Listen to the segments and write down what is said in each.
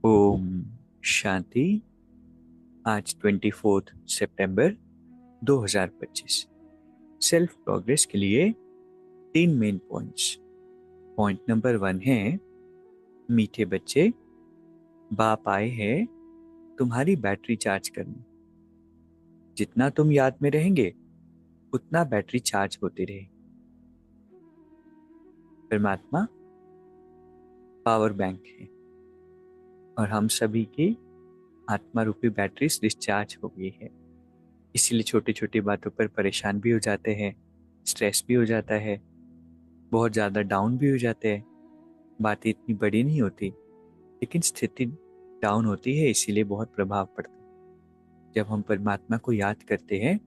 ओम शांति। आज 24 सितंबर 2025। Self progress के लिए 3 मेन पॉइंट्स। पॉइंट नंबर 1 है, मीठे बच्चे, बाप आए हैं तुम्हारी बैटरी चार्ज करने। जितना तुम याद में रहेंगे उतना बैटरी चार्ज होती रहेगी। परमात्मा पावर बैंक है और हम सभी की आत्मा रूपी बैटरी डिस्चार्ज हो गई है। इसीलिए छोटी छोटी बातों पर परेशान भी हो जाते हैं, स्ट्रेस भी हो जाता है, बहुत ज़्यादा डाउन भी हो जाते हैं। बातें इतनी बड़ी नहीं होती, लेकिन स्थिति डाउन होती है, इसीलिए बहुत प्रभाव पड़ता है। जब हम परमात्मा को याद करते हैं,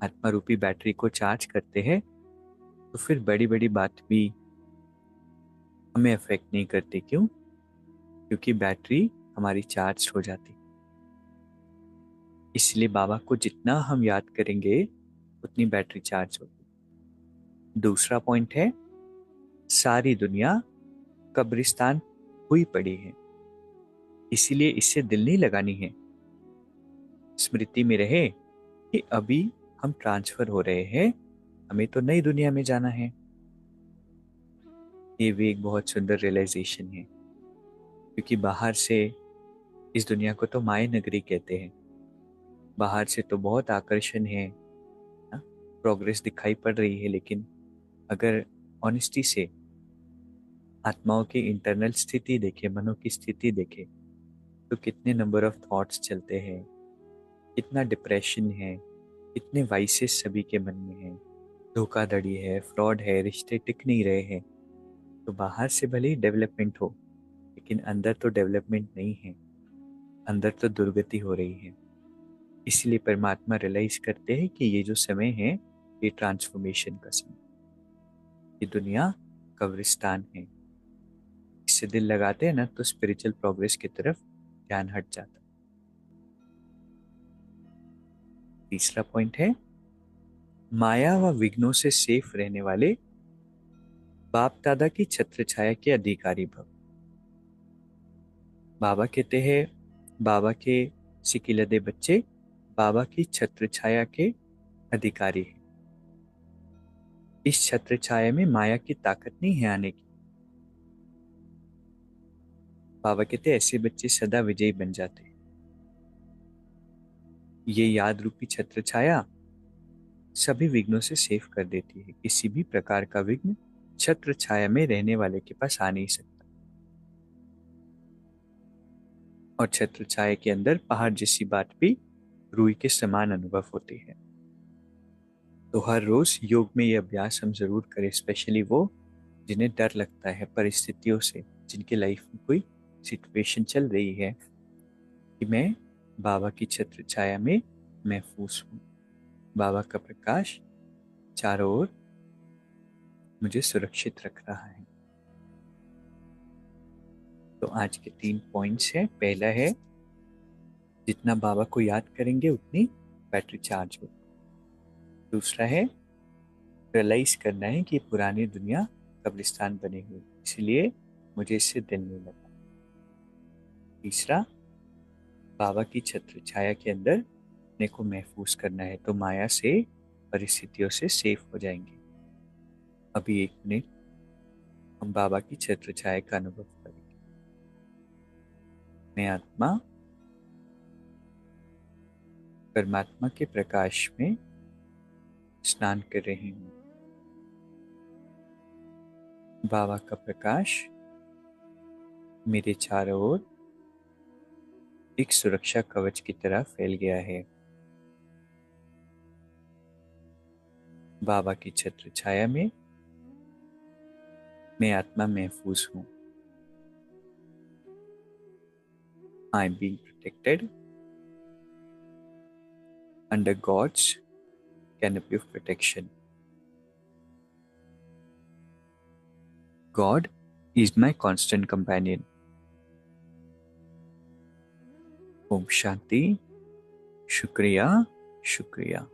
आत्मा रूपी बैटरी को चार्ज करते हैं, तो फिर बड़ी बड़ी बात भी हमें अफेक्ट नहीं करती। क्यों? क्योंकि बैटरी हमारी चार्ज हो जाती। इसलिए बाबा को जितना हम याद करेंगे उतनी बैटरी चार्ज होगी। दूसरा पॉइंट है, सारी दुनिया कब्रिस्तान हुई पड़ी है, इसीलिए इससे दिल नहीं लगानी है। स्मृति में रहे कि अभी हम ट्रांसफर हो रहे हैं, हमें तो नई दुनिया में जाना है। ये भी एक बहुत सुंदर रियलाइजेशन है, क्योंकि बाहर से इस दुनिया को तो माया नगरी कहते हैं। बाहर से तो बहुत आकर्षण है, प्रोग्रेस दिखाई पड़ रही है, लेकिन अगर ऑनेस्टी से आत्माओं की इंटरनल स्थिति देखे, मनों की स्थिति देखे, तो कितने नंबर ऑफ थॉट्स चलते हैं, कितना डिप्रेशन है, कितने वाइसेस सभी के मन में है, धोखाधड़ी है, फ्रॉड है, रिश्ते टिक नहीं रहे हैं। तो बाहर से भले ही डेवलपमेंट हो, लेकिन अंदर तो डेवलपमेंट नहीं है, अंदर तो दुर्गति हो रही है। इसलिए परमात्मा रियलाइज करते हैं कि ये जो समय है, ये ट्रांसफॉर्मेशन का समय। ये दुनिया कब्रिस्तान है। इससे दिल लगाते हैं ना, तो स्पिरिचुअल प्रोग्रेस की तरफ ध्यान हट जाता है। तीसरा पॉइंट है, माया व विघ्नों से सेफ रहने वाले बाप दादा की छत्र छाया के अधिकारी भव। बाबा कहते हैं, बाबा के सिकिलदे बच्चे बाबा की छत्र छाया के अधिकारी हैं। इस छत्र छाया में माया की ताकत नहीं है आने की। बाबा कहते हैं, ऐसे बच्चे सदा विजयी बन जाते हैं। ये याद रूपी छत्र छाया सभी विघ्नों से सेफ कर देती है। किसी भी प्रकार का विघ्न छत्र छाया में रहने वाले के पास आ नहीं सकता। और छत्र छाया के अंदर पहाड़ जैसी बात भी रूई के समान अनुभव होती है। तो हर रोज योग में ये अभ्यास हम जरूर करें, स्पेशली वो जिन्हें डर लगता है परिस्थितियों से, जिनके लाइफ में कोई सिचुएशन चल रही है, कि मैं बाबा की छत्र छाया में महफूज हूँ। बाबा का प्रकाश चारों ओर मुझे सुरक्षित रख रहा है। तो आज के 3 पॉइंट्स हैं। पहला है, जितना बाबा को याद करेंगे उतनी बैटरी चार्ज होगी। दूसरा है, रियलाइज करना है कि पुरानी दुनिया कब्रिस्तान बनी हुई, इसलिए मुझे इससे दिल नहीं लगा। तीसरा, बाबा की छत्र छाया के अंदर अपने को महफूज करना है, तो माया से परिस्थितियों से सेफ हो जाएंगे। अभी 1 मिनट हम बाबा की छत्र छाया का अनुभव करेंगे। मैं आत्मा परमात्मा के प्रकाश में स्नान कर रही हूँ। बाबा का प्रकाश मेरे चारों ओर एक सुरक्षा कवच की तरह फैल गया है। बाबा की छत्र छाया में मैं आत्मा महफूज हूँ। I am being protected under God's canopy of protection. God is my constant companion. Om Shanti. शुक्रिया, शुक्रिया।